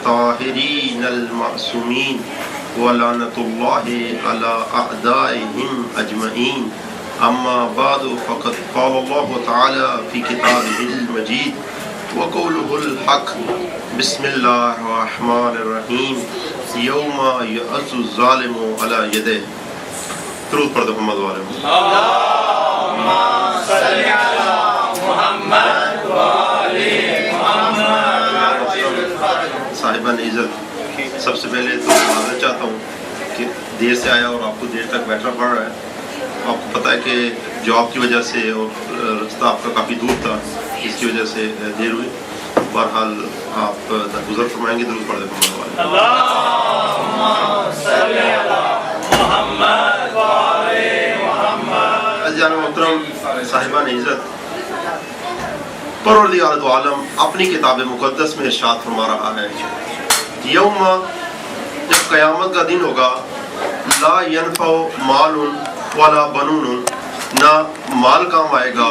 الطاهرين المعصومين ولعنة الله على أعدائهم أجمعين أما بعد فقد قال الله تعالى في كتابه المجيد وقوله الحق بسم الله الرحمن الرحيم يوم يعض الظالم على يديه. درود پڑھ دو محمد والے اللهم صل على محمد وآل محمد. صاحبان عزت، سب سے پہلے تو معذرت چاہتا ہوں کہ دیر سے آیا اور آپ کو دیر تک بیٹھنا پڑ رہا ہے. آپ کو پتہ ہے کہ جاب کی وجہ سے اور رستہ آپ کا کافی دور تھا، اس کی وجہ سے دیر ہوئی. بہرحال آپ درگزر فرمائیں گے. درود پڑھ دیں محمد والے. اللهم صل على محمد وآل محمد. عزیزان محترم، صاحبان عزت، پروردگار دو عالم اپنی کتاب مقدس میں ارشاد فرما رہا ہے یوم، جب قیامت کا دن ہوگا، لا ینفع مال ولا بنون، نہ مال کام آئے گا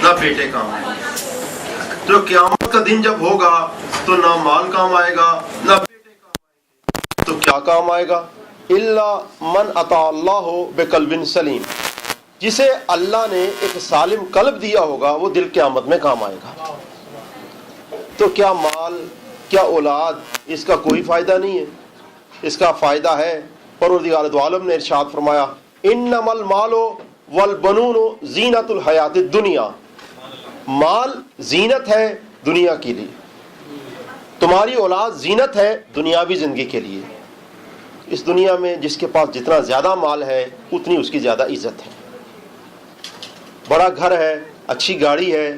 نہ بیٹے کام آئے گا. جو قیامت کا دن جب ہوگا تو نہ مال کام آئے گا نہ بیٹے کام آئے گا. تو کیا کام آئے گا؟ الا من اطاع اللہ بقلب سلیم، جسے اللہ نے ایک سالم قلب دیا ہوگا وہ دل قیامت میں کام آئے گا. تو کیا مال، کیا اولاد، اس کا کوئی فائدہ نہیں ہے. اس کا فائدہ ہے، پروردگار دو عالم نے ارشاد فرمایا انما المال والبنون زینت الحیات الدنیا. مال زینت ہے دنیا کے لیے، تمہاری اولاد زینت ہے دنیاوی زندگی کے لیے. اس دنیا میں جس کے پاس جتنا زیادہ مال ہے اتنی اس کی زیادہ عزت ہے. بڑا گھر ہے، اچھی گاڑی ہے،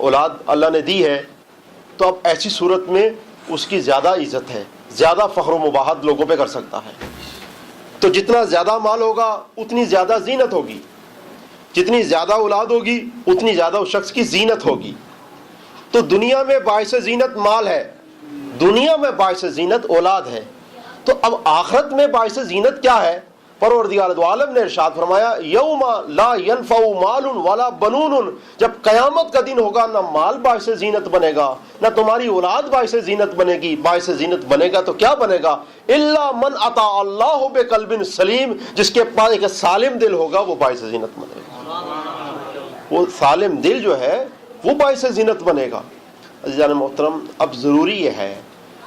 اولاد اللہ نے دی ہے، تو اب ایسی صورت میں اس کی زیادہ عزت ہے، زیادہ فخر و مباحت لوگوں پہ کر سکتا ہے. تو جتنا زیادہ مال ہوگا اتنی زیادہ زینت ہوگی، جتنی زیادہ اولاد ہوگی اتنی زیادہ اس شخص کی زینت ہوگی. تو دنیا میں باعث زینت مال ہے، دنیا میں باعث زینت اولاد ہے. تو اب آخرت میں باعث زینت کیا ہے؟ پروردگار دو عالم نے ارشاد فرمایا یوم لا ینفع مال ولا بنون، جب قیامت کا دن ہوگا نہ مال باعث زینت بنے گا نہ تمہاری اولاد باعث زینت بنے گی. باعث زینت بنے گا تو کیا بنے گا؟ الا من اطاع اللہ بقلب سلیم، جس کے پاس ایک سالم دل ہوگا وہ باعث زینت بنے گا. وہ سالم دل جو ہے وہ باعث زینت بنے گا. عزیزان محترم، اب ضروری یہ ہے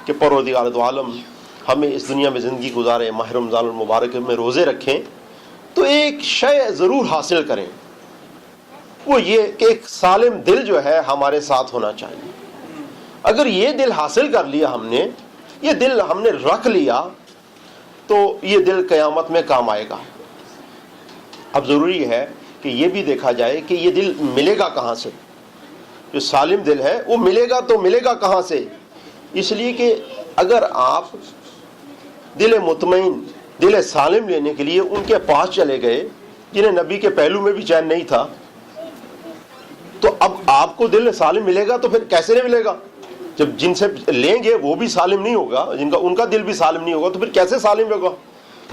کہ پروردگار دو عالم ہمیں اس دنیا میں زندگی گزارے، ماہ رمضان المبارک میں روزے رکھیں تو ایک شے ضرور حاصل کریں، وہ یہ کہ ایک سالم دل جو ہے ہمارے ساتھ ہونا چاہیے. اگر یہ دل حاصل کر لیا ہم نے، یہ دل ہم نے رکھ لیا، تو یہ دل قیامت میں کام آئے گا. اب ضروری ہے کہ یہ بھی دیکھا جائے کہ یہ دل ملے گا کہاں سے. جو سالم دل ہے وہ ملے گا تو ملے گا کہاں سے؟ اس لیے کہ اگر آپ دل مطمئن، دل سالم لینے کے لیے ان کے پاس چلے گئے جنہیں نبی کے پہلو میں بھی چین نہیں تھا، تو اب آپ کو دل سالم ملے گا تو پھر کیسے نہیں ملے گا؟ جب جن سے لیں گے وہ بھی سالم نہیں ہوگا، ان کا دل بھی سالم نہیں ہوگا، تو پھر کیسے سالم ہوگا؟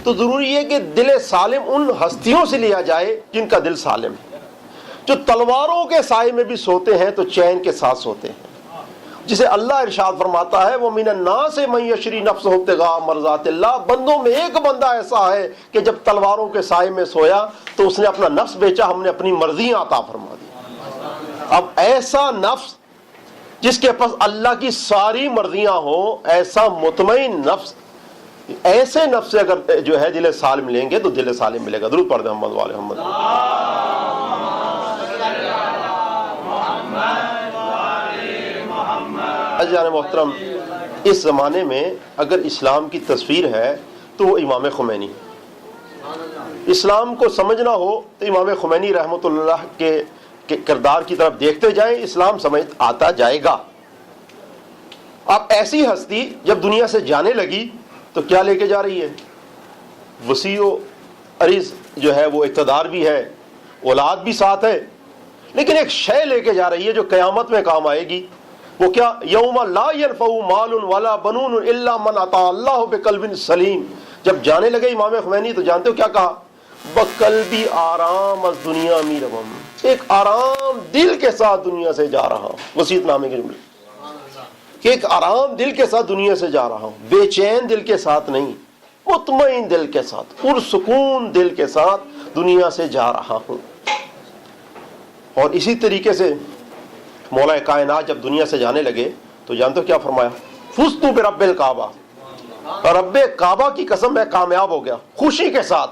تو ضروری ہے کہ دل سالم ان ہستیوں سے لیا جائے جن کا دل سالم ہے، جو تلواروں کے سائے میں بھی سوتے ہیں تو چین کے ساتھ سوتے ہیں. جسے اللہ ارشاد فرماتا ہے وَمِنَ النَّاسِ مَن يَشْرِي نَفْسَهُ ابْتِغَاءَ مَرْضَاتِ اللَّهِ، بندوں میں ایک بندہ ایسا ہے کہ جب تلواروں کے سائے میں سویا تو اس نے اپنا نفس بیچا، ہم نے اپنی مرضیاں عطا فرما دی. اب ایسا نفس جس کے پاس اللہ کی ساری مرضیاں ہوں، ایسا مطمئن نفس، ایسے نفس سے اگر جو ہے دل سالم لیں گے تو دل سالم ملے گا. درود پڑھ دیں محمد والے محمد. عزیزان محترم، اس زمانے میں اگر اسلام کی تصویر ہے تو وہ امام خمینی. اسلام کو سمجھنا ہو تو امام خمینی رحمۃ اللہ کے کردار کی طرف دیکھتے جائیں، اسلام سمجھ آتا جائے گا. اب ایسی ہستی جب دنیا سے جانے لگی تو کیا لے کے جا رہی ہے؟ وسیع و عریض جو ہے وہ اقتدار بھی ہے، اولاد بھی ساتھ ہے، لیکن ایک شے لے کے جا رہی ہے جو قیامت میں کام آئے گی. وہ کیا؟ یوم لا ینفع مال ولا بنون الا من اطاع اللہ بقلب سلیم. جب جانے لگے امام خمینی تو جانتے ہو کیا کہا؟ بقلبی آرام از دنیا می روم، ایک آرام دل کے ساتھ دنیا سے جا رہا ہوں. وسیعت نامے کے جملے کہ ایک آرام دل کے ساتھ دنیا سے جا رہا ہوں، بے چین دل کے ساتھ نہیں، مطمئن دل کے ساتھ، پرسکون دل کے ساتھ دنیا سے جا رہا ہوں۔ اور اسی طریقے سے مولا کائنات جب دنیا سے جانے لگے تو جانتے ہو کیا فرمایا؟ فزت برب الکعبہ، رب کعبہ کی قسم میں کامیاب ہو گیا، خوشی کے ساتھ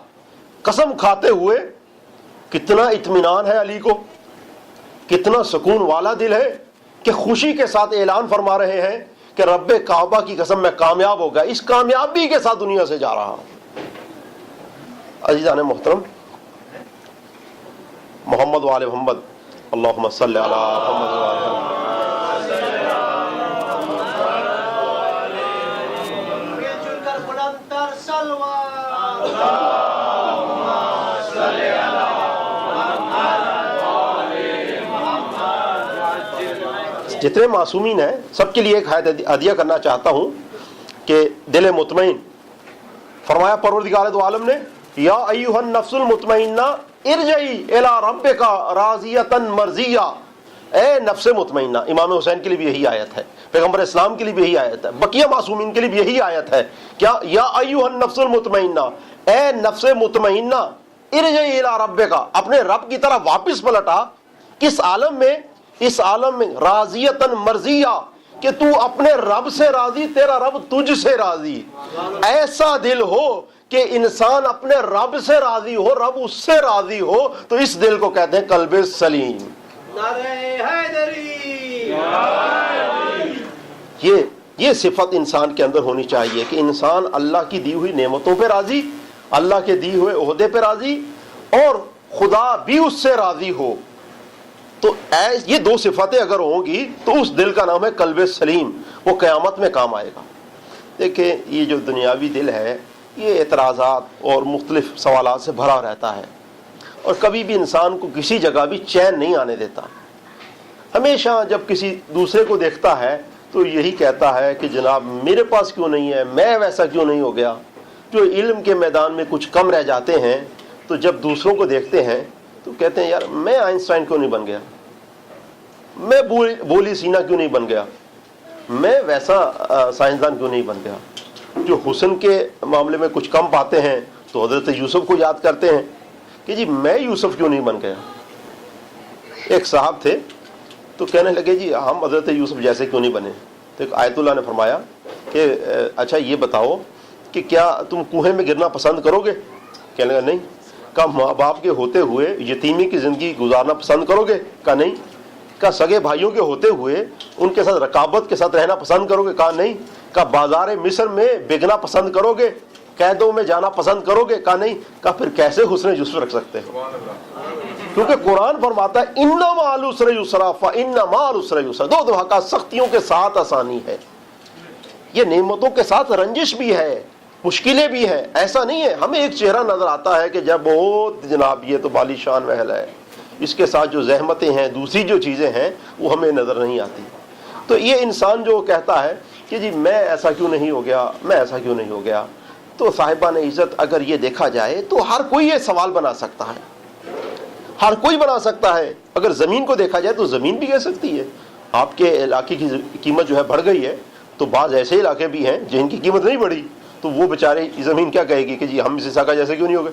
قسم کھاتے ہوئے۔ کتنا اطمینان ہے علی کو، کتنا سکون والا دل ہے کہ خوشی کے ساتھ اعلان فرما رہے ہیں کہ رب کعبہ کی قسم میں کامیاب ہو گیا، اس کامیابی کے ساتھ دنیا سے جا رہا ہوں۔ عزیزان محترم، محمد وآل محمد، اللہم صلی علی محمد وآل محمد۔ جتنے معصومین ہیں سب کے لیے ایک ہدیہ کرنا چاہتا ہوں کہ دل مطمئن، فرمایا پروردگار دو عالم نے یا ایھا النفس المطمئنہ ارجعی الی ربک راضیۃ مرضیہ، اے نفس مطمئنہ۔ امام حسین کے لیے بھی یہی آیت ہے، پیغمبر اسلام کے لیے بھی یہی آیت ہے، بقیہ معصومین کے لیے بھی یہی آیت ہے۔ کیا؟ یا ایھا النفس المطمئنہ، اے نفس مطمئنہ، ارجعی الی ربک، اپنے رب کی طرف واپس پلٹا۔ کس عالم میں؟ اس عالم میں راضیتاً مرضیہ، کہ تو اپنے رب سے راضی، تیرا رب تجھ سے راضی۔ ایسا دل ہو کہ انسان اپنے رب سے راضی ہو، رب اس سے راضی ہو، تو اس دل کو کہتے ہیں قلب سلیم۔ نعرہ حیدری، یہ صفت انسان کے اندر ہونی چاہیے کہ انسان اللہ کی دی ہوئی نعمتوں پہ راضی، اللہ کے دی ہوئے عہدے پہ راضی، اور خدا بھی اس سے راضی ہو۔ تو یہ دو صفتیں اگر ہوں گی تو اس دل کا نام ہے قلب سلیم، وہ قیامت میں کام آئے گا۔ دیکھیں یہ جو دنیاوی دل ہے یہ اعتراضات اور مختلف سوالات سے بھرا رہتا ہے، اور کبھی بھی انسان کو کسی جگہ بھی چین نہیں آنے دیتا۔ ہمیشہ جب کسی دوسرے کو دیکھتا ہے تو یہی کہتا ہے کہ جناب میرے پاس کیوں نہیں ہے، میں ویسا کیوں نہیں ہو گیا۔ جو علم کے میدان میں کچھ کم رہ جاتے ہیں تو جب دوسروں کو دیکھتے ہیں تو کہتے ہیں یار میں آئنسٹائن کیوں نہیں بن گیا، میں بولی سینا کیوں نہیں بن گیا، میں ویسا سائنسدان کیوں نہیں بن گیا۔ جو حسن کے معاملے میں کچھ کم پاتے ہیں تو حضرت یوسف کو یاد کرتے ہیں کہ جی میں یوسف کیوں نہیں بن گیا۔ ایک صاحب تھے تو کہنے لگے جی ہم حضرت یوسف جیسے کیوں نہیں بنے۔ تو ایک آیت اللہ نے فرمایا کہ اچھا یہ بتاؤ کہ کیا تم کنویں میں گرنا پسند کرو گے؟ کہنے لگا نہیں۔ کہا ماں باپ کے ہوتے ہوئے یتیمی کی زندگی گزارنا پسند کرو گے؟ کہا نہیں۔ کہا سگے بھائیوں کے ہوتے ہوئے ان کے ساتھ رقابت کے ساتھ رہنا پسند کرو گے؟ کہا نہیں۔ کہا بازار مصر میں بکنا پسند کرو گے، قیدوں میں جانا پسند کرو گے؟ کہا نہیں۔ کہا پھر کیسے حسن یوسف رکھ سکتے ہو؟ کیونکہ قرآن فرماتا ہے ان مع العسر یسرا فان مع العسر یسرا، دو دھاکہ سختیوں کے ساتھ آسانی ہے۔ یہ نعمتوں کے ساتھ رنجش بھی ہے، مشکلیں بھی ہیں، ایسا نہیں ہے۔ ہمیں ایک چہرہ نظر آتا ہے کہ جب بہت جناب یہ تو بالی شان محل ہے، اس کے ساتھ جو زحمتیں ہیں، دوسری جو چیزیں ہیں وہ ہمیں نظر نہیں آتی۔ تو یہ انسان جو کہتا ہے کہ جی میں ایسا کیوں نہیں ہو گیا، میں ایسا کیوں نہیں ہو گیا، تو صاحبان عزت اگر یہ دیکھا جائے تو ہر کوئی یہ سوال بنا سکتا ہے، ہر کوئی بنا سکتا ہے۔ اگر زمین کو دیکھا جائے تو زمین بھی کہہ سکتی ہے آپ کے علاقے کی قیمت جو ہے بڑھ گئی ہے، تو بعض ایسے علاقے بھی ہیں جن کی قیمت نہیں بڑھی، تو وہ بیچارے زمین کیا کہے گی کہ جی ہم اس کا جیسے کیوں نہیں ہو گئے۔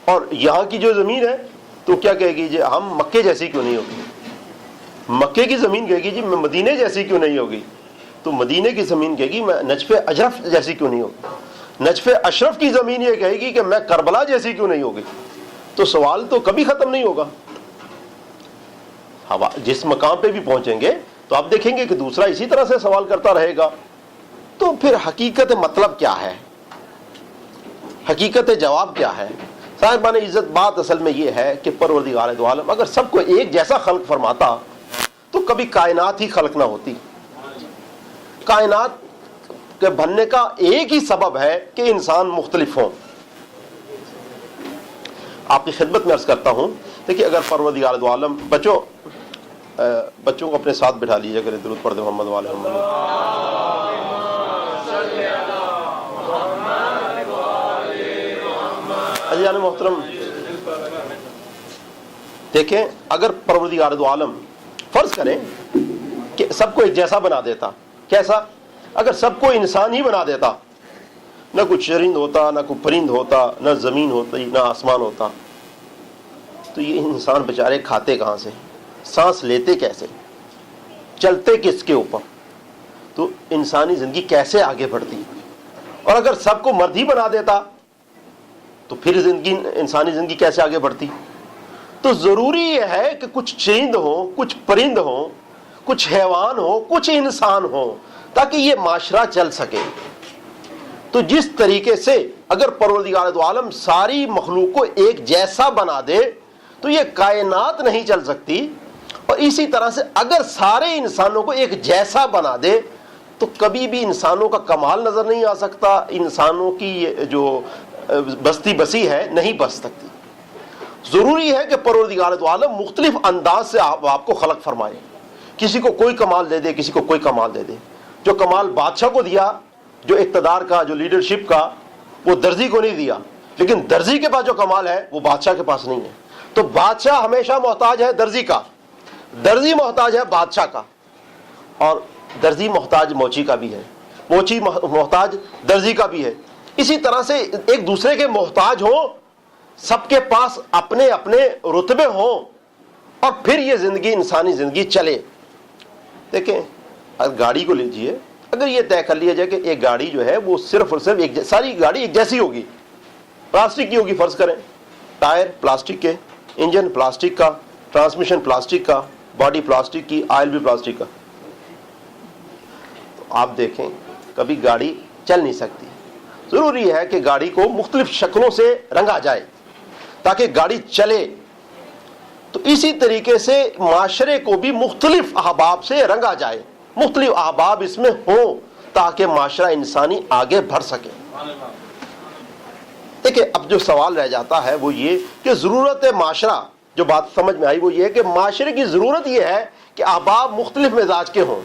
اور یہاں کی جو زمین ہے تو کیا کہے گی جی ہم مکے جیسی کیوں نہیں ہوگی۔ مکے کی زمین کہے گی جی میں مدینے جیسی کیوں نہیں ہوگی، تو مدینے کی زمین کہے گی میں نجف اشرف جیسی کیوں نہیں ہوگی، نجف اشرف کی زمین یہ کہے گی کہ میں کربلا جیسی کیوں نہیں ہوگی۔ تو سوال تو کبھی ختم نہیں ہوگا۔ جس مقام پہ بھی پہنچیں گے تو آپ دیکھیں گے کہ دوسرا اسی طرح سے سوال کرتا رہے گا۔ تو پھر حقیقت مطلب کیا ہے، حقیقت جواب کیا ہے؟ صاحبان عزت بات اصل میں یہ ہے کہ پروردگار دو عالم اگر سب کو ایک جیسا خلق فرماتا تو کبھی کائنات ہی خلق نہ ہوتی۔ کائنات کے بننے کا ایک ہی سبب ہے کہ انسان مختلف ہوں۔ آپ کی خدمت میں عرض کرتا ہوں، دیکھیے اگر پروردگار دو عالم بچوں کو اپنے ساتھ بٹھا لیجیے، اگر درود پڑھ دیں محمد والے عزیزان محترم۔ دیکھیں اگر پروردگار دو عالم فرض کریں کہ سب کو ایک جیسا بنا دیتا. کیسا؟ اگر سب کو انسان ہی بنا دیتا، نہ کوئی چرند ہوتا، نہ کوئی پرند ہوتا، نہ زمین ہوتی، نہ آسمان ہوتا، تو یہ انسان بیچارے کھاتے کہاں سے، سانس لیتے کیسے، چلتے کس کے اوپر، تو انسانی زندگی کیسے آگے بڑھتی. اور اگر سب کو مرد ہی بنا دیتا تو پھر انسانی زندگی کیسے آگے بڑھتی. تو ضروری یہ ہے کہ کچھ چرند ہوں، کچھ پرند ہوں، کچھ حیوان ہو، کچھ انسان ہو، تاکہ یہ معاشرہ چل سکے. تو جس طریقے سے اگر پروردگار دو عالم ساری مخلوق کو ایک جیسا بنا دے تو یہ کائنات نہیں چل سکتی. اور اسی طرح سے اگر سارے انسانوں کو ایک جیسا بنا دے تو کبھی بھی انسانوں کا کمال نظر نہیں آ سکتا، انسانوں کی جو بستی بسی ہے نہیں بس سکتی. ضروری ہے کہ پروردگار دو عالم مختلف انداز سے آپ کو خلق فرمائے. کسی کو کوئی کمال دے دے، کسی کو کوئی کمال دے دے. جو کمال بادشاہ کو دیا، جو اقتدار کا، جو لیڈرشپ کا، وہ درزی کو نہیں دیا. لیکن درزی کے پاس جو کمال ہے وہ بادشاہ کے پاس نہیں ہے. تو بادشاہ ہمیشہ محتاج ہے درزی کا، درزی محتاج ہے بادشاہ کا، اور درزی محتاج موچی کا بھی ہے، موچی محتاج درزی کا بھی ہے. اسی طرح سے ایک دوسرے کے محتاج ہوں، سب کے پاس اپنے اپنے رتبے ہوں، اور پھر یہ زندگی، انسانی زندگی چلے. دیکھیں اگر گاڑی کو لیجئے، اگر یہ طے کر لیا جائے کہ ایک گاڑی جو ہے وہ صرف اور صرف ساری گاڑی ایک جیسی ہوگی، پلاسٹک کی ہوگی فرض کریں، ٹائر پلاسٹک کے، انجن پلاسٹک کا، ٹرانسمیشن پلاسٹک کا، باڈی پلاسٹک کی، آئل بھی پلاسٹک کا، تو آپ دیکھیں کبھی گاڑی چل نہیں سکتی. ضروری ہے کہ گاڑی کو مختلف شکلوں سے رنگا جائے تاکہ گاڑی چلے. تو اسی طریقے سے معاشرے کو بھی مختلف احباب سے رنگا جائے، مختلف احباب اس میں ہوں تاکہ معاشرہ انسانی آگے بڑھ سکے. دیکھیں اب جو سوال رہ جاتا ہے وہ یہ کہ ضرورت معاشرہ، جو بات سمجھ میں آئی وہ یہ ہے کہ معاشرے کی ضرورت یہ ہے کہ احباب مختلف مزاج کے ہوں.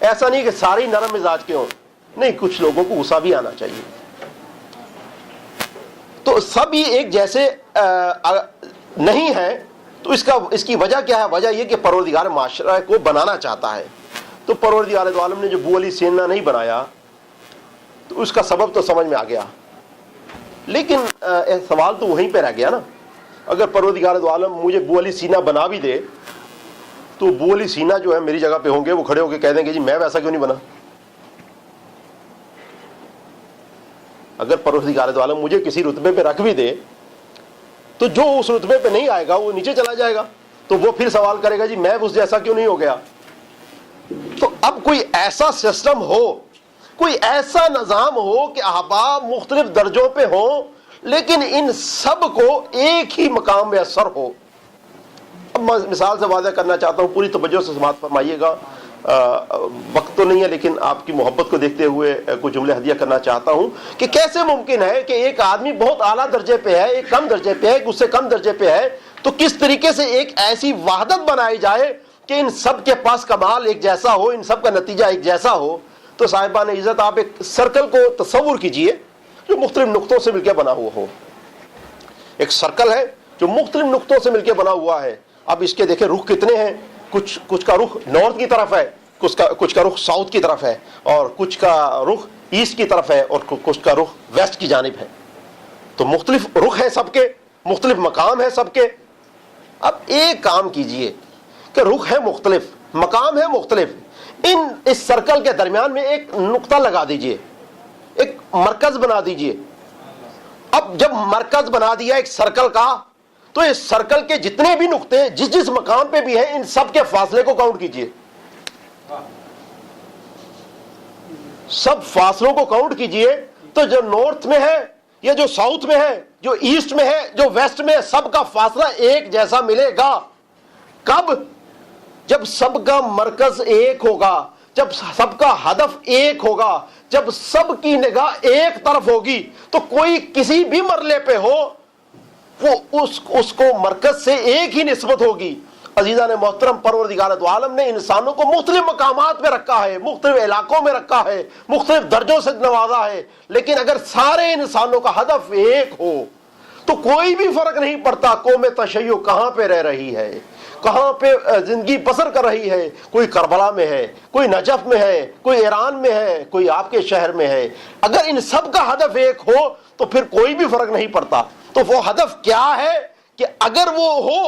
ایسا نہیں کہ سارے نرم مزاج کے ہوں، نہیں، کچھ لوگوں کو غصہ بھی آنا چاہیے. تو سب ہی ایک جیسے نہیں ہے. تو اس کی وجہ کیا ہے؟ وجہ یہ کہ پروردگار معاشرہ کو بنانا چاہتا ہے. تو پروردگار دو عالم نے جو بو علی سینا نہیں بنایا تو اس کا سبب تو سمجھ میں آ گیا، لیکن سوال تو وہیں پہ رہ گیا نا. اگر پروردگار دو عالم مجھے بو علی سینا بنا بھی دے تو بو علی سینا جو ہے میری جگہ پہ ہوں گے، وہ کھڑے ہو کے کہہ دیں گے جی میں ویسا کیوں نہیں بنا. اگر پروردگار دو عالم مجھے کسی رتبے پہ رکھ بھی دے تو جو اس رتبے پہ نہیں آئے گا وہ نیچے چلا جائے گا، تو وہ پھر سوال کرے گا جی میں اس جیسا کیوں نہیں ہو گیا. تو اب کوئی ایسا سسٹم ہو، کوئی ایسا نظام ہو کہ احباب مختلف درجوں پہ ہوں لیکن ان سب کو ایک ہی مقام میسر ہو. اب میں مثال سے واضح کرنا چاہتا ہوں، پوری توجہ سے سماعت فرمائیے گا. وقت تو نہیں ہے لیکن آپ کی محبت کو دیکھتے ہوئے کچھ جملے ہدیہ کرنا چاہتا ہوں کہ کیسے ممکن ہے کہ ایک آدمی بہت اعلیٰ درجے پہ ہے، ایک کم درجے پہ ہے، ایک اس سے کم درجے پہ ہے، تو کس طریقے سے ایک ایسی وحدت بنائی جائے کہ ان سب کے پاس کمال ایک جیسا ہو، ان سب کا نتیجہ ایک جیسا ہو. تو صاحبان عزت آپ ایک سرکل کو تصور کیجئے جو مختلف نقطوں سے مل کے بنا ہوا ہو. ایک سرکل ہے جو مختلف نقطوں سے مل کے بنا ہوا ہے. اب اس کے دیکھیں رخ کتنے ہیں، کچھ کا رخ نارتھ کی طرف ہے، کچھ کا رخ ساؤتھ کی طرف ہے، اور کچھ کا رخ ایسٹ کی طرف ہے، اور کچھ کا رخ ویسٹ کی جانب ہے. تو مختلف رخ ہیں سب کے، مختلف مقام ہیں سب کے. اب ایک کام کیجئے کہ رخ ہے مختلف، مقام ہے مختلف، اس سرکل کے درمیان میں ایک نقطہ لگا دیجئے، ایک مرکز بنا دیجئے. اب جب مرکز بنا دیا ایک سرکل کا تو اس سرکل کے جتنے بھی نقطے جس مقام پہ بھی ہیں ان سب کے فاصلے کو کاؤنٹ کیجئے. سب فاصلوں کو کاؤنٹ کیجئے تو جو نارتھ میں ہے یا جو ساؤتھ میں ہے، جو ایسٹ میں ہے، جو ویسٹ میں ہے، سب کا فاصلہ ایک جیسا ملے گا. کب؟ جب سب کا مرکز ایک ہوگا، جب سب کا ہدف ایک ہوگا، جب سب کی نگاہ ایک طرف ہوگی. تو کوئی کسی بھی مرحلے پہ ہو وہ اس کو مرکز سے ایک ہی نسبت ہوگی. عزیزان محترم، پروردگار دو عالم نے انسانوں کو مختلف مقامات میں رکھا ہے، مختلف علاقوں میں رکھا ہے، مختلف درجوں سے نوازا ہے، لیکن اگر سارے انسانوں کا ہدف ایک ہو تو کوئی بھی فرق نہیں پڑتا قوم تشیع کہاں پہ رہ رہی ہے، کہاں پہ زندگی بسر کر رہی ہے، کوئی کربلا میں ہے، کوئی نجف میں ہے، کوئی ایران میں ہے، کوئی آپ کے شہر میں ہے، اگر ان سب کا ہدف ایک ہو تو پھر کوئی بھی فرق نہیں پڑتا۔ تو وہ ہدف کیا ہے کہ اگر وہ ہو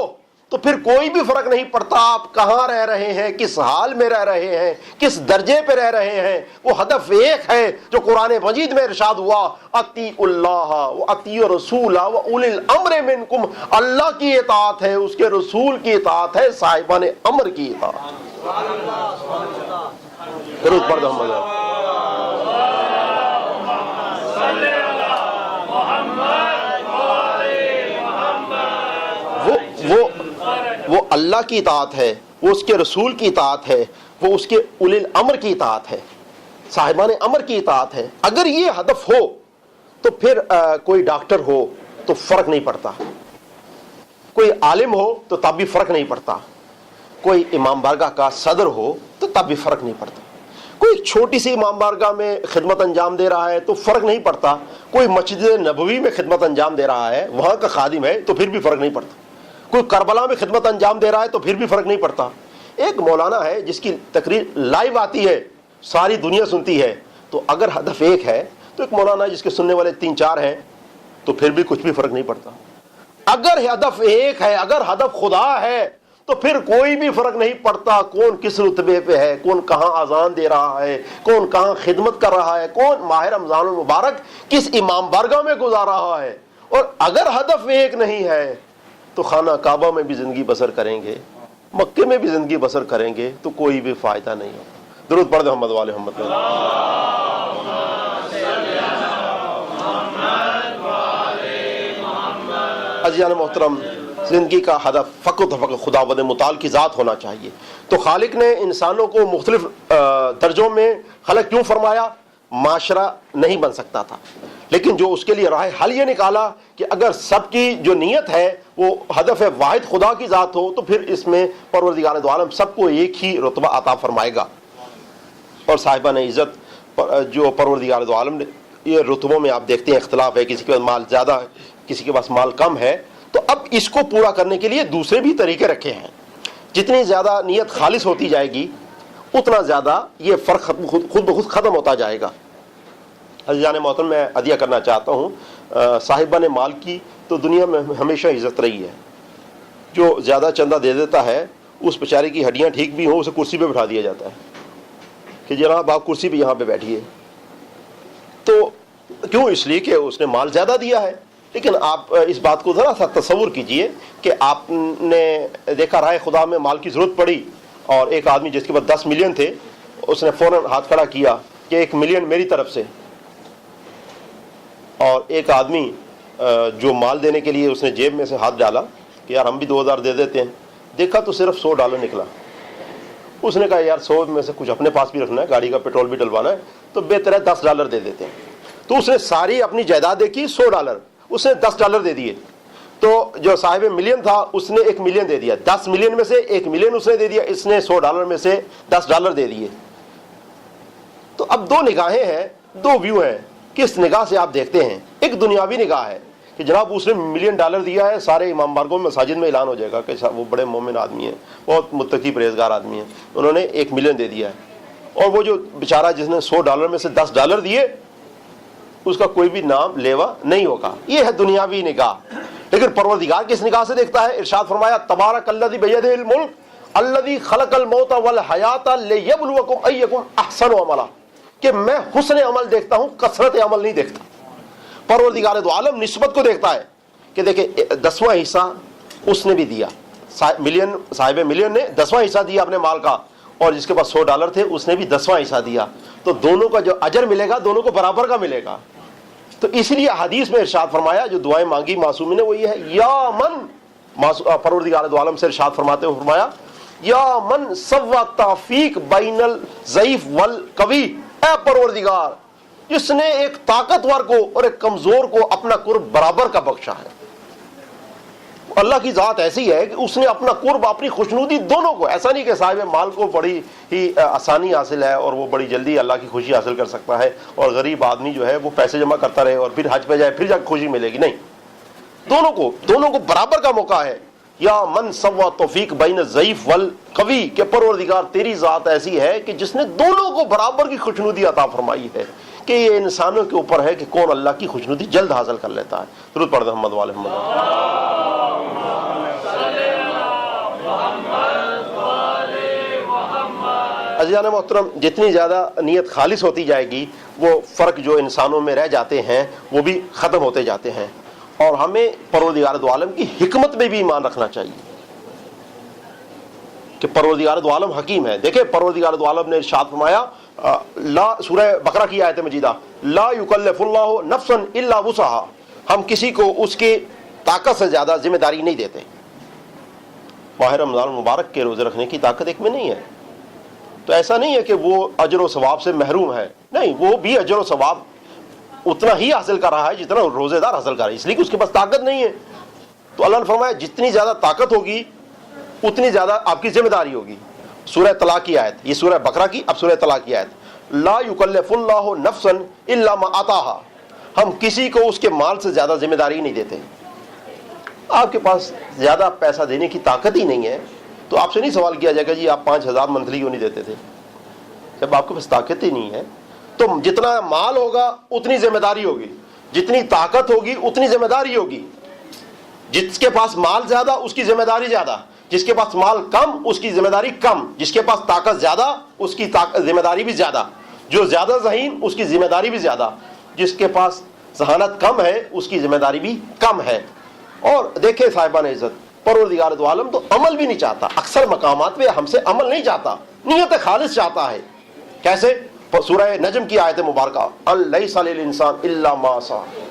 تو پھر کوئی بھی فرق نہیں پڑتا آپ کہاں رہ رہے ہیں، کس حال میں رہ رہے ہیں، کس درجے پہ رہ رہے ہیں، وہ ہدف ایک ہے جو قرآن مجید میں ارشاد ہوا، اطیعوا اللہ واطیعوا الرسول واولی الامر منکم، اللہ کی اطاعت ہے، اس کے رسول کی اطاعت ہے، صاحبان امر کی اطاعت۔ درود پڑھ دو محمد۔ وہ اللہ کی اطاعت ہے، وہ اس کے رسول کی اطاعت ہے، وہ اس کے اولی الامر کی اطاعت ہے، صاحبان امر کی اطاعت ہے۔ اگر یہ ہدف ہو تو پھر کوئی ڈاکٹر ہو تو فرق نہیں پڑتا، کوئی عالم ہو تو تب بھی فرق نہیں پڑتا، کوئی امام بارگاہ کا صدر ہو تو تب بھی فرق نہیں پڑتا، کوئی چھوٹی سی امام بارگاہ میں خدمت انجام دے رہا ہے تو فرق نہیں پڑتا، کوئی مسجد نبوی میں خدمت انجام دے رہا ہے وہاں کا خادم ہے تو پھر بھی فرق نہیں پڑتا، کوئی کربلا میں خدمت انجام دے رہا ہے تو پھر بھی فرق نہیں پڑتا۔ ایک مولانا ہے جس کی تقریر لائیو آتی ہے، ساری دنیا سنتی ہے، تو اگر ہدف ایک ہے تو ایک مولانا جس کے سننے والے 3-4 ہیں تو پھر بھی کچھ بھی فرق نہیں پڑتا۔ اگر ہدف ایک ہے، اگر ہدف خدا ہے تو پھر کوئی بھی فرق نہیں پڑتا کون کس رتبے پہ ہے، کون کہاں اذان دے رہا ہے، کون کہاں خدمت کر رہا ہے، کون ماہ رمضان المبارک کس امام بارگاہ میں گزار رہا ہے۔ اور اگر ہدف ایک نہیں ہے تو خانہ کعبہ میں بھی زندگی بسر کریں گے، مکے میں بھی زندگی بسر کریں گے تو کوئی بھی فائدہ نہیں ہوگا۔ درود پڑھ دو محمد والے محمد۔ عزیزان محترم، زندگی کا ہدف فقط خداوند متعال کی ذات ہونا چاہیے۔ تو خالق نے انسانوں کو مختلف درجوں میں خلق کیوں فرمایا؟ معاشرہ نہیں بن سکتا تھا، لیکن جو اس کے لیے راہ حل یہ نکالا کہ اگر سب کی جو نیت ہے وہ ہدف واحد خدا کی ذات ہو تو پھر اس میں پروردگار دو عالم سب کو ایک ہی رتبہ عطا فرمائے گا۔ اور صاحبان عزت جو پروردگار دو عالم نے، یہ رتبوں میں آپ دیکھتے ہیں اختلاف ہے، کسی کے پاس مال زیادہ ہے، کسی کے پاس مال کم ہے، تو اب اس کو پورا کرنے کے لیے دوسرے بھی طریقے رکھے ہیں۔ جتنی زیادہ نیت خالص ہوتی جائے گی اتنا زیادہ یہ فرق خود بخود ختم ہوتا جائے گا۔ عزیزان محترم، میں عدیہ کرنا چاہتا ہوں، صاحبان مال کی تو دنیا میں ہمیشہ عزت رہی ہے۔ جو زیادہ چندہ دے دیتا ہے اس بیچارے کی ہڈیاں ٹھیک بھی ہوں اسے کرسی پہ بٹھا دیا جاتا ہے کہ جناب آپ کرسی پہ یہاں پہ بیٹھیے۔ تو کیوں؟ اس لیے کہ اس نے مال زیادہ دیا ہے۔ لیکن آپ اس بات کو ذرا سا تصور کیجئے کہ آپ نے دیکھا رائے خدا میں مال کی ضرورت پڑی اور ایک آدمی جس کے پاس 10 ملین تھے اس نے فوراً ہاتھ کھڑا کیا کہ 1 ملین میری طرف سے، اور ایک آدمی جو مال دینے کے لیے اس نے جیب میں سے ہاتھ ڈالا کہ یار ہم بھی 2000 دے دیتے ہیں، دیکھا تو صرف $100 نکلا۔ اس نے کہا یار 100 میں سے کچھ اپنے پاس بھی رکھنا ہے، گاڑی کا پیٹرول بھی ڈلوانا ہے، تو بہتر ہے $10 دے دیتے ہیں۔ تو اس نے ساری اپنی جائیداد دیکھی، $100، اس نے $10 دے دیے۔ تو جو صاحب ملین تھا اس نے 1 ملین دے دیا، 10 ملین میں سے 1 ملین اس نے دے دیا، اس نے $100 میں سے $10 دے دیے۔ تو اب 2 نگاہیں ہیں، 2 ویو ہیں، کس نگاہ سے آپ دیکھتے ہیں؟ ایک دنیاوی نگاہ ہے کہ جناب اس نے $1 ملین دیا ہے، سارے امام بارگاہوں میں مساجد میں اعلان ہو جائے گا کہ وہ بڑے مومن آدمی ہیں، بہت متقی پرہیزگار آدمی ہیں، انہوں نے 1 ملین دے دیا ہے۔ اور وہ جو بیچارہ جس نے $100 میں سے $10 دیے اس کا کوئی بھی نام لیوا نہیں ہوگا۔ یہ ہے دنیاوی نگاہ۔ لیکن پروردگار کس نگاہ سے دیکھتا ہے؟ ارشاد فرمایا تبارک الذی بیدہ الملک الذی خلق الموت والحیات لیبلوکم ایکم احسن عملا، کہ میں حسن عمل دیکھتا ہوں، کثرت عمل نہیں دیکھتا۔ پروردگار دو عالم نسبت کو دیکھتا ہے کہ دیکھیں 10واں حصہ اس نے بھی دیا، صاحب ملین نے 10واں حصہ دیا اپنے مال کا، اور جس کے پاس $100 تھے اس نے بھی 10واں حصہ دیا، تو دونوں کا جو اجر ملے گا دونوں کو برابر کا ملے گا۔ تو اس لیے حدیث میں ارشاد فرمایا، جو دعائیں مانگی معصومین نے وہ یہ ہے، یا من، پروردگار دو عالم سے ارشاد فرماتے ہوئے فرمایا یا من سوا توفیق بین الضعیف والقوی، اے پروردگار جس نے ایک طاقتور کو اور ایک کمزور کو اپنا قرب برابر کا بخشا ہے۔ اللہ کی ذات ایسی ہے کہ اس نے اپنا قرب، اپنی خوشنودی دونوں کو، ایسا نہیں کہ صاحب مال کو بڑی ہی آسانی حاصل ہے اور وہ بڑی جلدی اللہ کی خوشی حاصل کر سکتا ہے، اور غریب آدمی جو ہے وہ پیسے جمع کرتا رہے اور پھر حج پہ جائے پھر جا کے خوشی ملے گی، نہیں۔ دونوں کو برابر کا موقع ہے. یا من سوا توفیق بین ضعیف والقوی کہ پروردگار تیری ذات ایسی ہے کہ جس نے دونوں کو برابر کی خوشنودی عطا فرمائی ہے کہ یہ انسانوں کے اوپر ہے کہ کون اللہ کی خوشنودی جلد حاصل کر لیتا ہے. درود پڑھ دیں محمد والے محمد. عزیزان محترم، جتنی زیادہ نیت خالص ہوتی جائے گی وہ فرق جو انسانوں میں رہ جاتے ہیں وہ بھی ختم ہوتے جاتے ہیں. اور ہمیں پروردگار دو عالم کی حکمت میں بھی ایمان رکھنا چاہیے کہ پروردگار دو عالم حکیم ہے. دیکھیں پروردگار دو عالم نے ارشاد فرمایا سورہ بقرہ کی آیت مجیدہ، لا یکلف اللہ نفسا الا وسعہا، ہم کسی کو اس کی طاقت سے زیادہ ذمہ داری نہیں دیتے. ماہ رمضان المبارک کے روزے رکھنے کی طاقت ایک میں نہیں ہے، تو ایسا نہیں ہے کہ وہ اجر و ثواب سے محروم ہے، نہیں، وہ بھی اجر و ثواب اتنا ہی حاصل کر رہا ہے جتنا روزے دار حاصل کر رہا ہے، اس لیے کہ اس کے پاس طاقت نہیں ہے. تو اللہ نے فرمایا جتنی زیادہ طاقت ہوگی اتنی زیادہ آپ کی ذمہ داری ہوگی. سورہ طلاق کی آیت، یہ سورہ بقرہ کی، اب سورہ طلاق کی آیت، لا یکلف اللہ نفسا الا ما آتاہا، ہم کسی کو اس کے مال سے زیادہ ذمہ داری نہیں دیتے. آپ کے پاس زیادہ پیسہ دینے کی طاقت ہی نہیں ہے تو آپ سے نہیں سوال کیا جائے گا جی آپ 5,000 منتھلی کیوں نہیں دیتے تھے. جب آپ کے پاس طاقت ہی نہیں ہے تو جتنا مال ہوگا اتنی ذمہ داری ہوگی، جتنی طاقت ہوگی اتنی ذمہ داری ہوگی. جس کے پاس مال زیادہ اس کی ذمہ داری زیادہ، جس کے پاس مال کم اس کی ذمہ داری کم، جس کے پاس طاقت زیادہ اس کی ذمہ داری بھی زیادہ، جو زیادہ ذہین اس کی ذمہ داری بھی زیادہ، جس کے پاس ذہانت کم ہے اس کی ذمہ داری بھی کم ہے. اور دیکھیں صاحبان عزت، پروردگار دو عالم تو عمل بھی نہیں چاہتا، اکثر مقامات پہ ہم سے عمل نہیں چاہتا، نیت خالص چاہتا ہے. کیسے؟ سورہ نجم کی آیت مبارکہ، لیس للانسان الا ما سعی،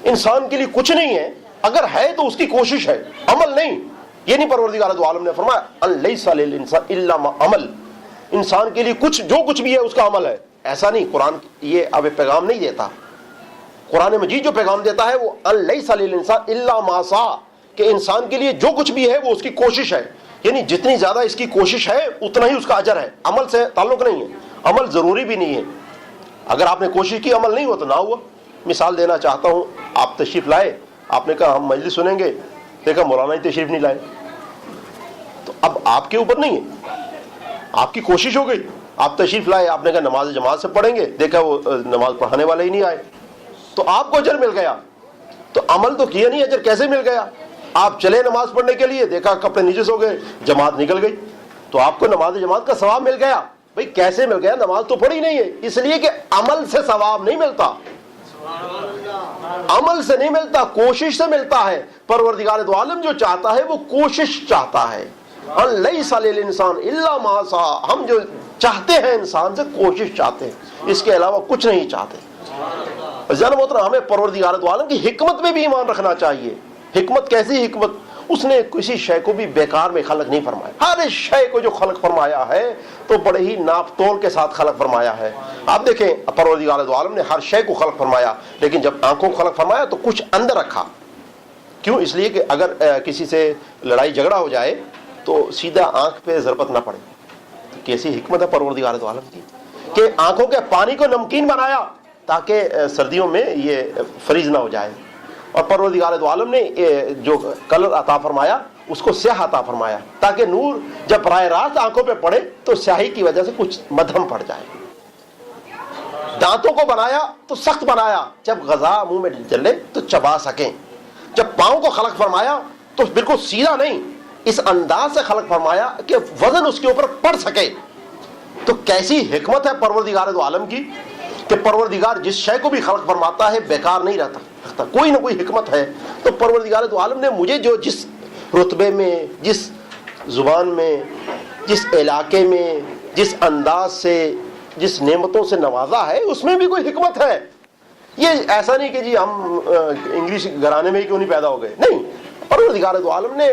انسان کے لیے کچھ نہیں ہے، اگر ہے تو اس کی کوشش ہے، عمل نہیں. یہ نہیں پروردگار دو عالم نے فرمایا لیس للانسان الا ما عمل، انسان کے لیے جو کچھ بھی ہے اس کا عمل ہے. ایسا نہیں، قرآن یہ اب پیغام نہیں دیتا. قرآن مجید جو پیغام دیتا ہے وہ لیس للانسان الا ما سعی، کہ انسان کے لیے جو کچھ بھی ہے وہ اس کی کوشش ہے، یعنی جتنی زیادہ اس کی کوشش ہے اتنا ہی اس کا اجر ہے. عمل سے تعلق نہیں ہے، عمل ضروری بھی نہیں ہے. اگر آپ نے کوشش کی عمل نہیں ہوا تو نہ ہوا. مثال دینا چاہتا ہوں، آپ تشریف لائے، آپ نے کہا ہم مجلس سنیں گے، دیکھا مولانا ہی تشریف نہیں لائے، تو اب آپ کے اوپر نہیں ہے، آپ کی کوشش ہو گئی. آپ تشریف لائے، آپ نے کہا نماز جماعت سے پڑھیں گے، دیکھا وہ نماز پڑھانے والے ہی نہیں آئے، تو آپ کو اجر مل گیا. تو عمل تو کیا نہیں، اجر کیسے مل گیا؟ آپ چلے نماز پڑھنے کے لیے، دیکھا کپڑے نیچے سو گئے، جماعت نکل گئی، تو آپ کو نماز جماعت کا ثواب مل گیا. بھئی کیسے مل گیا؟ نماز تو پڑھی نہیں ہے. اس لیے کہ عمل سے ثواب نہیں ملتا، عمل سے نہیں ملتا، کوشش سے ملتا ہے. پروردگار دو عالم جو چاہتا ہے وہ کوشش چاہتا ہے. لیس للانسان الا ما سعی، ہم جو چاہتے ہیں انسان سے کوشش چاہتے ہیں، اس کے علاوہ کچھ نہیں چاہتے. جان محترم، ہمیں پروردگار دو عالم کی حکمت میں بھی ایمان رکھنا چاہیے. حکمت کیسی حکمت؟ اس نے کسی شے کو بھی بیکار میں خلق نہیں فرمایا. ہر شے کو جو خلق فرمایا ہے تو بڑے ہی ناپ تول کے ساتھ خلق فرمایا ہے. آپ دیکھیں پروردگار دو عالم نے ہر شے کو خلق فرمایا، لیکن جب آنکھوں کو خلق فرمایا تو کچھ اندر رکھا. کیوں؟ اس لیے کہ اگر کسی سے لڑائی جھگڑا ہو جائے تو سیدھا آنکھ پہ ضربت نہ پڑے. کیسی حکمت ہے پروردگار دو عالم کی کہ آنکھوں کے پانی کو نمکین بنایا تاکہ سردیوں میں یہ فریز نہ ہو جائے. اور پروردگار دو عالم نے جو کلر عطا فرمایا اس کو سیاہ عطا فرمایا تاکہ نور جب براہ راست آنکھوں پہ پڑے تو سیاہی کی وجہ سے کچھ مدھم پڑ جائے. دانتوں کو بنایا تو سخت بنایا، جب غذا منہ میں چلے تو چبا سکیں. جب پاؤں کو خلق فرمایا تو بالکل سیدھا نہیں، اس انداز سے خلق فرمایا کہ وزن اس کے اوپر پڑ سکے. تو کیسی حکمت ہے پروردگار دو عالم کی کہ پروردگار جس شے کو بھی خلق فرماتا ہے بیکار نہیں رہتا، کوئی نہ کوئی حکمت ہے. تو پروردگار دو عالم نے مجھے جو جس رتبے میں، جس زبان میں، جس علاقے میں، جس انداز سے، جس نعمتوں سے نوازا ہے اس میں بھی کوئی حکمت ہے. یہ ایسا نہیں کہ جی ہم انگلش گھرانے میں ہی کیوں نہیں پیدا ہو گئے، نہیں. پروردگار دو عالم نے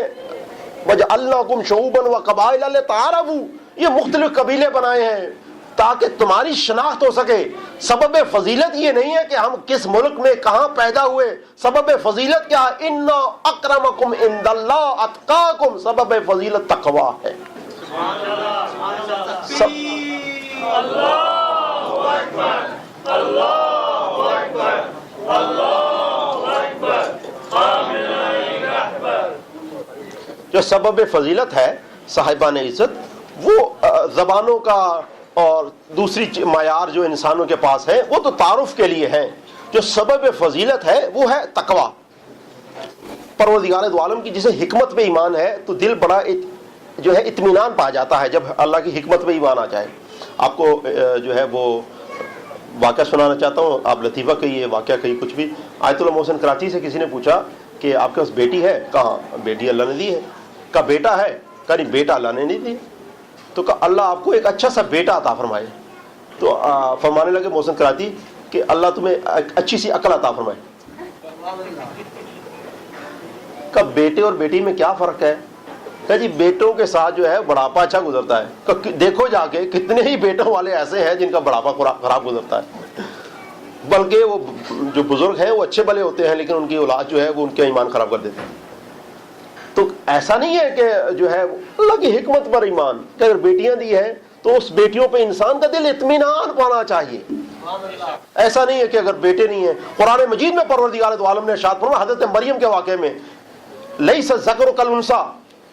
وَجَعَلْنَاكُمْ شُعُوبًا وَقَبَائِلَ لِتَعَارَفُوا، یہ مختلف قبیلے بنائے ہیں تاکہ تمہاری شناخت ہو سکے. سبب فضیلت یہ نہیں ہے کہ ہم کس ملک میں کہاں پیدا ہوئے، سبب فضیلت کیا ہے؟ اِنَّ أَكْرَمَكُمْ عِندَ اللَّهِ أَتْقَاكُمْ، سبب فضیلت تقویٰ ہے. اللہ اکبر، اللہ اکبر. سبب فضیلت ہے صاحبان عزت وہ زبانوں کا اور دوسری معیار جو انسانوں کے پاس ہے وہ تو تعارف کے لیے ہے. جو سبب فضیلت ہے وہ ہے تقوی. پروردگار دو عالم کی جسے حکمت پہ ایمان ہے تو دل بڑا جو ہے اطمینان پا جاتا ہے جب اللہ کی حکمت پہ ایمان آ جائے. آپ کو جو ہے وہ واقعہ سنانا چاہتا ہوں. آپ لطیفہ کہیے, واقعہ کہیے, کچھ بھی. آیت اللہ محسن کراچی سے کسی نے پوچھا کہ آپ کے پاس بیٹی ہے؟ کہاں بیٹی اللہ نے دی ہے. کہا بیٹا ہے؟ کہا نہیں بیٹا اللہ نے نہیں دی. تو کہا اللہ آپ کو ایک اچھا سا بیٹا عطا فرمائے. تو فرمانے لگے محسن کراچی کہ اللہ تمہیں اچھی سی عقل عطا فرمائے. کہا بیٹے اور بیٹی میں کیا فرق ہے؟ کہا جی بیٹوں کے ساتھ جو ہے بڑھاپا اچھا گزرتا ہے. کہ دیکھو جا کے کتنے ہی بیٹوں والے ایسے ہیں جن کا بڑھاپا خراب گزرتا ہے, بلکہ وہ جو بزرگ ہیں وہ اچھے بھلے ہوتے ہیں لیکن ان کی اولاد جو ہے وہ ان کا ایمان خراب کر دیتے ہیں. تو ایسا نہیں ہے کہ جو ہے اللہ کی حکمت پر ایمان, کہ اگر بیٹیاں دی ہیں تو اس بیٹیوں پہ انسان کا دل اطمینان پانا چاہیے. ایسا نہیں ہے کہ اگر بیٹے نہیں ہیں. قرآن مجید میں پروردگار دو عالم نے ارشاد فرمایا حضرت مریم کے واقعے میں, لیس الذکر کالانثی,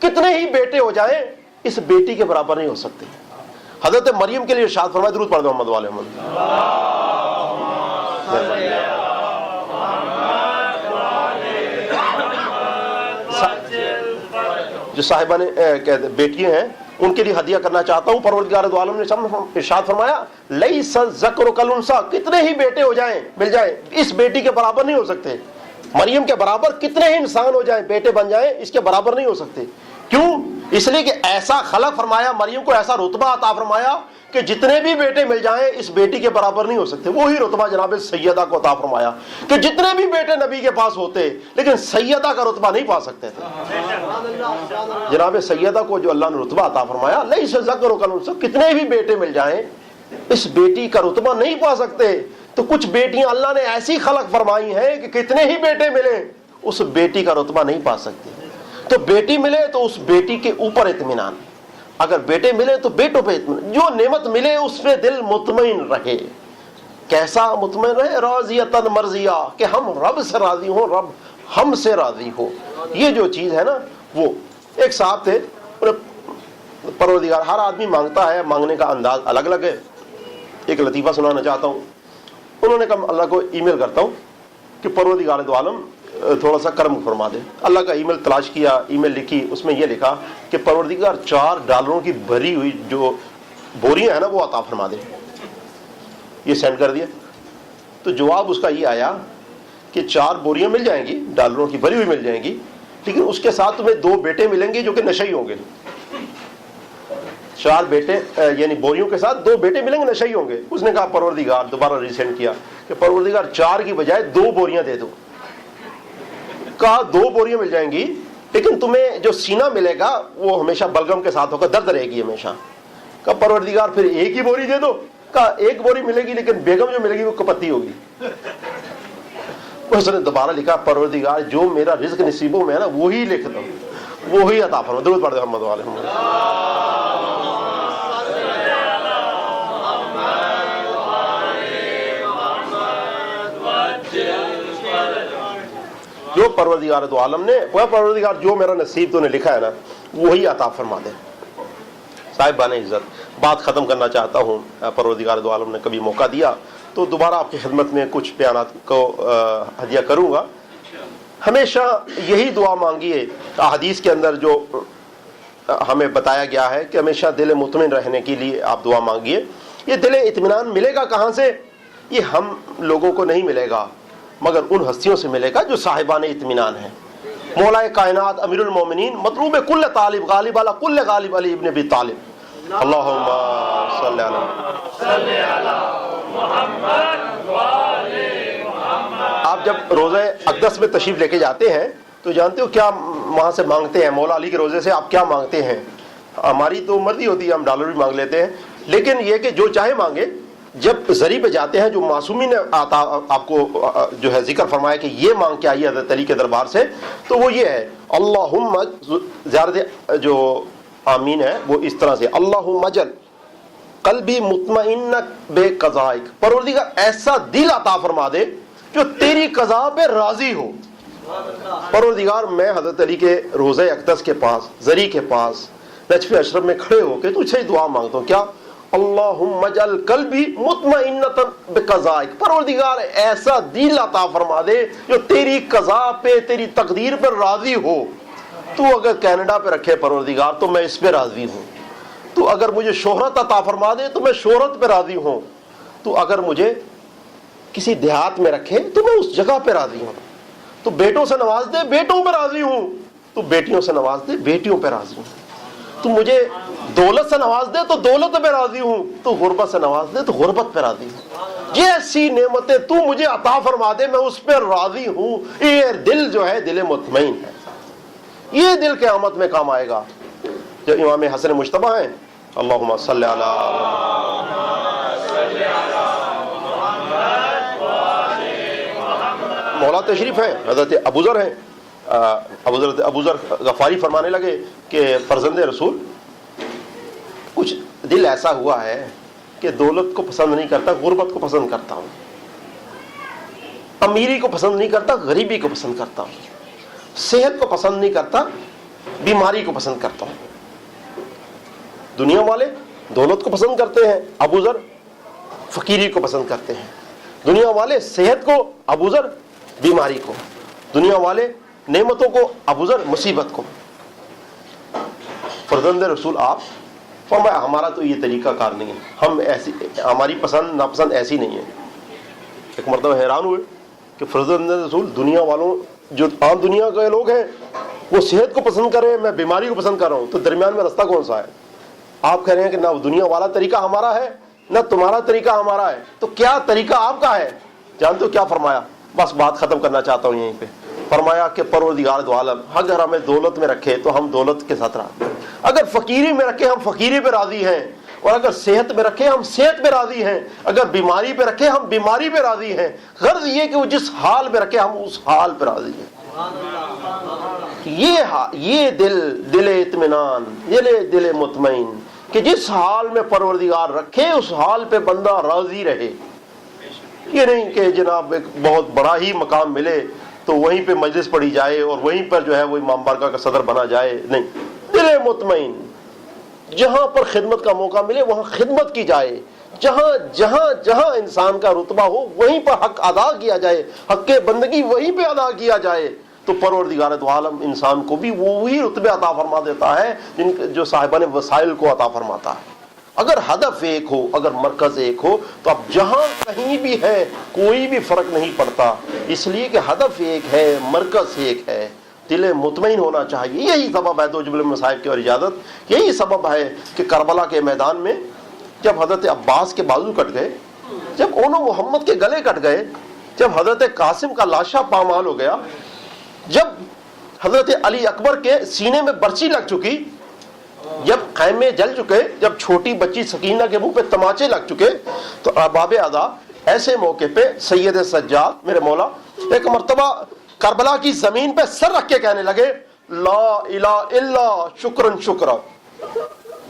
کتنے ہی بیٹے ہو جائیں اس بیٹی کے برابر نہیں ہو سکتے. حضرت مریم کے لیے ارشاد فرمایا, درود پڑھ دو محمد والے محمد. جو صاحبہ نے بیٹیاں ہیں ان کے لیے ہدیہ کرنا چاہتا ہوں. پروردگار دو عالم نے ارشاد فرمایا لیس الذکر کالانثی, کتنے ہی بیٹے ہو جائیں مل جائیں اس بیٹی کے برابر نہیں ہو سکتے. مریم کے برابر کتنے ہی انسان ہو جائیں بیٹے بن جائیں اس کے برابر نہیں ہو سکتے. کیوں؟ اس لیے کہ ایسا خلق فرمایا, مریم کو ایسا رتبہ عطا فرمایا کہ جتنے بھی بیٹے مل جائیں اس بیٹی کے برابر نہیں ہو سکتے. وہی رتبہ جناب سیدہ کو عطا فرمایا کہ جتنے بھی بیٹے نبی کے پاس ہوتے لیکن سیدہ کا رتبہ نہیں پا سکتے تھے. جناب سیدہ کو جو اللہ نے رتبہ عطا فرمایا, لیس الذکر کالانثی, کتنے بھی بیٹے مل جائیں اس بیٹی کا رتبہ نہیں پا سکتے. تو کچھ بیٹیاں اللہ نے ایسی خلق فرمائی ہیں کہ کتنے ہی بیٹے ملیں اس بیٹی کا رتبہ نہیں پا سکتے. تو بیٹی ملے تو اس بیٹی کے اوپر اطمینان, اگر بیٹے ملے تو بیٹوں پہ اطمینان. جو نعمت ملے اس پہ دل مطمئن رہے. کیسا مطمئن رہے؟ راضیۃ مرضیہ, کہ ہم رب سے راضی ہوں, رب ہم سے راضی ہو. یہ جو چیز ہے نا وہ. ایک صاحب تھے, پروردگار, ہر آدمی مانگتا ہے, مانگنے کا انداز الگ الگ ہے. ایک لطیفہ سنانا چاہتا ہوں. انہوں نے کہا اللہ کو ای میل کرتا ہوں کہ پروردگار دو عالم تھوڑا سا کرم فرما دے. اللہ کا ای میل تلاش کیا, ای میل لکھی, اس میں یہ لکھا کہ پروردگار $4 کی بھری ہوئی جو بوریاں ہیں نا وہ عطا فرما دے. یہ سینڈ کر دیا. تو جواب اس کا یہ آیا کہ 4 بوریاں مل جائیں گی, ڈالروں کی بھری ہوئی مل جائیں گی, لیکن اس کے ساتھ تمہیں 2 بیٹے ملیں گے جو کہ نشئی ہوں گے. 4 بیٹے یعنی بوریوں کے ساتھ 2 بیٹے ملیں گے, نشئی ہوں گے. اس نے کہا پروردگار, دوبارہ ریسینڈ کیا کہ پروردگار 4 کی بجائے 2 بوریاں دے دو. کہا 2 بوریاں مل جائیں گی لیکن تمہیں جو سینہ ملے گا وہ ہمیشہ بلغم کے ساتھ ہوگا, درد رہے گی ہمیشہ. کہا پروردگار پھر 1 ہی بوری دے دو. کہا 1 بوری ملے گی لیکن بیگم جو ملے گی وہ کپتی ہوگی. اس نے دوبارہ لکھا پروردگار جو میرا رزق نصیبوں میں ہے نا وہی لکھ دو, وہی عطا فرما. درود پڑھ دو محمد والے محمد. جو پروردگار دو عالم نے, وہ پروردگار جو میرا نصیب تو نے لکھا ہے نا وہی عطا فرما دے. صاحبان عزت, بات ختم کرنا چاہتا ہوں. پروردگار دو عالم نے کبھی موقع دیا تو دوبارہ آپ کی خدمت میں کچھ بیانات کو ہدیہ کروں گا. ہمیشہ یہی دعا مانگیے. احادیث کے اندر جو ہمیں بتایا گیا ہے کہ ہمیشہ دل مطمئن رہنے کے لیے آپ دعا مانگیے. یہ دل اطمینان ملے گا کہاں سے؟ یہ ہم لوگوں کو نہیں ملے گا مگر ان ہستیوں سے ملے گا جو صاحبان اطمینان ہیں. مولا کائنات امیر المومنین مطلوب کل طالب غالب علی کل غالب علی ابن ابی طالب. اللہم صلی علی محمد. آپ جب روزہ اقدس میں تشریف لے کے جاتے ہیں تو جانتے ہو کیا وہاں سے مانگتے ہیں؟ مولا علی کے روزے سے آپ کیا مانگتے ہیں؟ ہماری تو مرضی ہوتی ہے, ہم ڈالر بھی مانگ لیتے ہیں, لیکن یہ کہ جو چاہے مانگے. جب زری پہ جاتے ہیں جو معصومی نے آپ کو جو ہے ذکر فرمایا کہ یہ مانگ کے آئیے حضرت علی کے دربار سے, تو وہ یہ ہے اللہم, زیارت جو آمین ہے وہ اس طرح سے اللہم اجل قلبی مطمئن بے قضائک, پروردگار ایسا دل عطا فرما دے جو تیری قضا پہ راضی ہو. پروردگار میں حضرت علی کے روضہ اقدس کے پاس، زری کے پاس، نجف اشرف میں کھڑے ہو کے تجھ سے دعا مانگتا ہوں، کیا؟ اللہم اجعل قلبی مطمئنۃ بقضائک، پروردگار ایسا دل عطا فرما دے جو تیری قضا پہ، تیری تقدیر پر راضی ہو۔ تو اگر کینیڈا پہ رکھے پروردگار تو میں اس پہ راضی ہوں، تو اگر مجھے شہرت عطا فرما دے تو میں شہرت پہ راضی ہوں، تو اگر مجھے کسی دیہات میں رکھے تو میں اس جگہ پہ راضی ہوں، تو بیٹوں سے نواز دے بیٹوں پہ راضی ہوں، تو بیٹیوں سے نواز دے بیٹیوں پہ راضی ہوں، تو مجھے دولت سے نواز دے تو دولت پہ راضی ہوں، تو غربت سے نواز دے تو غربت پہ راضی ہوں، یہ ایسی نعمتیں تو مجھے عطا فرما دے میں اس پہ راضی ہوں۔ یہ دل جو ہے دل مطمئن ہے، یہ دل قیامت میں کام آئے گا۔ جو امام حسن مجتبی ہیں، اللہم صلی علی مولا تشریف ہے، حضرت ابوذر ہیں، ابوذر غفاری فرمانے لگے کہ فرزند رسول کچھ دل ایسا ہوا ہے کہ دولت کو پسند نہیں کرتا، غربت کو پسند کرتا ہوں، امیری کو پسند نہیں کرتا، غریبی کو پسند کرتا ہوں، صحت کو پسند نہیں کرتا، بیماری کو پسند کرتا ہوں۔ دنیا والے دولت کو پسند کرتے ہیں، ابوذر فقیری کو پسند کرتے ہیں، دنیا والے صحت کو، ابوذر بیماری کو، دنیا والے نعمتوں کو، ابوذر مصیبت کو۔ فرزند رسول آپ فرمایا ہمارا تو یہ طریقہ کار نہیں ہے، ہم ایسی، ہماری پسند ناپسند ایسی نہیں ہے۔ ایک مرتبہ حیران ہوئے کہ فرزند رسول دنیا والوں، جو عام دنیا کے لوگ ہیں وہ صحت کو پسند کر رہے ہیں، میں بیماری کو پسند کر رہا ہوں، تو درمیان میں رستہ کون سا ہے؟ آپ کہہ رہے ہیں کہ نہ دنیا والا طریقہ ہمارا ہے نہ تمہارا طریقہ ہمارا ہے، تو کیا طریقہ آپ کا ہے؟ جانتے ہو کیا فرمایا؟ بس بات ختم کرنا چاہتا ہوں یہیں پہ۔ فرمایا کہ پروردگار دو عالم اگر ہمیں دولت میں رکھے تو ہم دولت کے ساتھ راضی ہیں، اگر فقیری میں رکھے ہم فقیری پہ راضی ہیں، اور اگر صحت میں رکھے ہم صحت پہ راضی ہیں، اگر بیماری پہ رکھے ہم بیماری پہ راضی ہیں، غرض یہ کہ وہ جس حال پہ رکھے ہم اس حال پہ راضی ہیں۔ یہ دل اطمینان، دل مطمئن کہ جس حال میں پروردگار رکھے اس حال پہ بندہ راضی رہے۔ یہ نہیں کہ جناب ایک بہت بڑا ہی مقام ملے تو وہیں پہ مجلس پڑھی جائے اور وہیں پر جو ہے وہ امام بارگاہ کا صدر بنا جائے، نہیں، دل مطمئن، جہاں پر خدمت کا موقع ملے وہاں خدمت کی جائے، جہاں انسان کا رتبہ ہو وہیں پر حق ادا کیا جائے، حق بندگی وہیں پہ ادا کیا جائے، تو پروردگار دو عالم انسان کو بھی وہی رتبے عطا فرما دیتا ہے جو صاحبان وسائل کو عطا فرماتا ہے۔ اگر ہدف ایک ہو، اگر مرکز ایک ہو، تو اب جہاں کہیں بھی ہے کوئی بھی فرق نہیں پڑتا، اس لیے کہ ہدف ایک ہے، مرکز ایک ہے، دل مطمئن ہونا چاہیے۔ یہی سبب ہے دو جبل مصائب کی اور اجازت، یہی سبب ہے کہ کربلا کے میدان میں جب حضرت عباس کے بازو کٹ گئے، جب اونو محمد کے گلے کٹ گئے، جب حضرت قاسم کا لاشا پامال ہو گیا، جب حضرت علی اکبر کے سینے میں برچی لگ چکی، جب خیمے جل چکے، جب چھوٹی بچی سکینہ کے منہ پہ تماچے لگ چکے، تو ارباب ادا ایسے موقع پہ سید سجاد میرے مولا ایک مرتبہ کربلا کی زمین پہ سر رکھ کے کہنے لگے، لا الہ الا شکرن شکرا،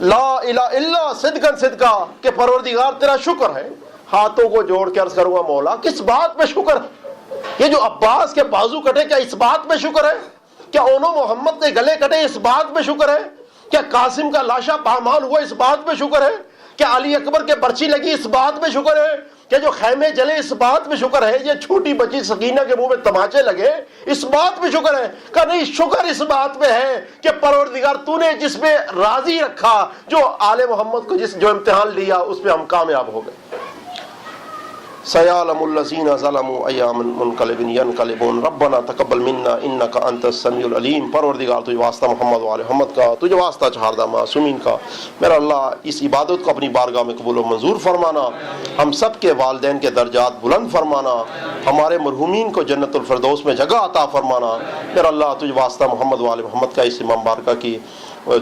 لا الہ الا صدقن صدقہ، کہ پروردگار تیرا شکر ہے۔ ہاتھوں کو جوڑ کے عرض کروں گا مولا کس بات پہ شکر ہے؟ یہ جو عباس کے بازو کٹے کیا اس بات پہ شکر ہے؟ کیا اونو محمد کے گلے کٹے اس بات پہ شکر ہے؟ کیا قاسم کا لاشا پامال ہوا اس بات پہ شکر ہے؟ کیا علی اکبر کے برچی لگی اس بات پہ شکر ہے؟ کیا جو خیمے جلے اس بات پہ شکر ہے؟ یہ چھوٹی بچی سکینہ کے منہ میں تماچے لگے اس بات پہ شکر ہے؟ کہ نہیں، شکر اس بات پہ ہے کہ پروردگار تو نے جس پہ راضی رکھا، جو آل محمد کو جو امتحان لیا اس پہ ہم کامیاب ہو گئے۔ سیعلم الذین ظلموا ایام منقلب ینقلبون ربنا تقبل منا انک انت السمیع العلیم۔ پروردگار تجھے واسطہ محمد و آل محمد کا، تجھے واسطہ چہاردہ معصومین کا، میرا اللہ اس عبادت کو اپنی بارگاہ میں قبول و منظور فرمانا، ہم سب کے والدین کے درجات بلند فرمانا، ہمارے مرحومین کو جنت الفردوس میں جگہ عطا فرمانا۔ میرا اللہ تجھے واسطہ محمد و آل محمد کا اس امام بارگاہ کی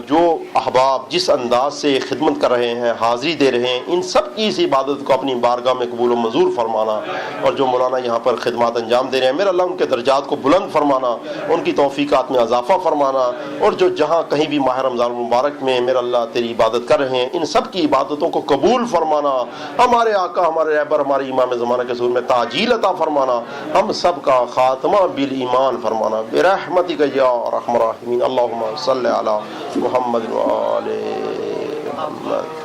جو احباب جس انداز سے خدمت کر رہے ہیں، حاضری دے رہے ہیں، ان سب کی اس عبادت کو اپنی بارگاہ میں قبول و منظور فرمانا، اور جو مولانا یہاں پر خدمات انجام دے رہے ہیں میرا اللہ ان کے درجات کو بلند فرمانا، ان کی توفیقات میں اضافہ فرمانا، اور جو جہاں کہیں بھی ماہ رمضان المبارک میں میرا اللہ تیری عبادت کر رہے ہیں ان سب کی عبادتوں کو قبول فرمانا، ہمارے آقا، ہمارے رہبر، ہمارے امام زمانہ کے ظہور میں تعجیل عطا فرمانا، ہم سب کا خاتمہ بالایمان فرمانا برحمتک یا ارحم الراحمین۔ اللہم صلی علی محمد وآل محمد۔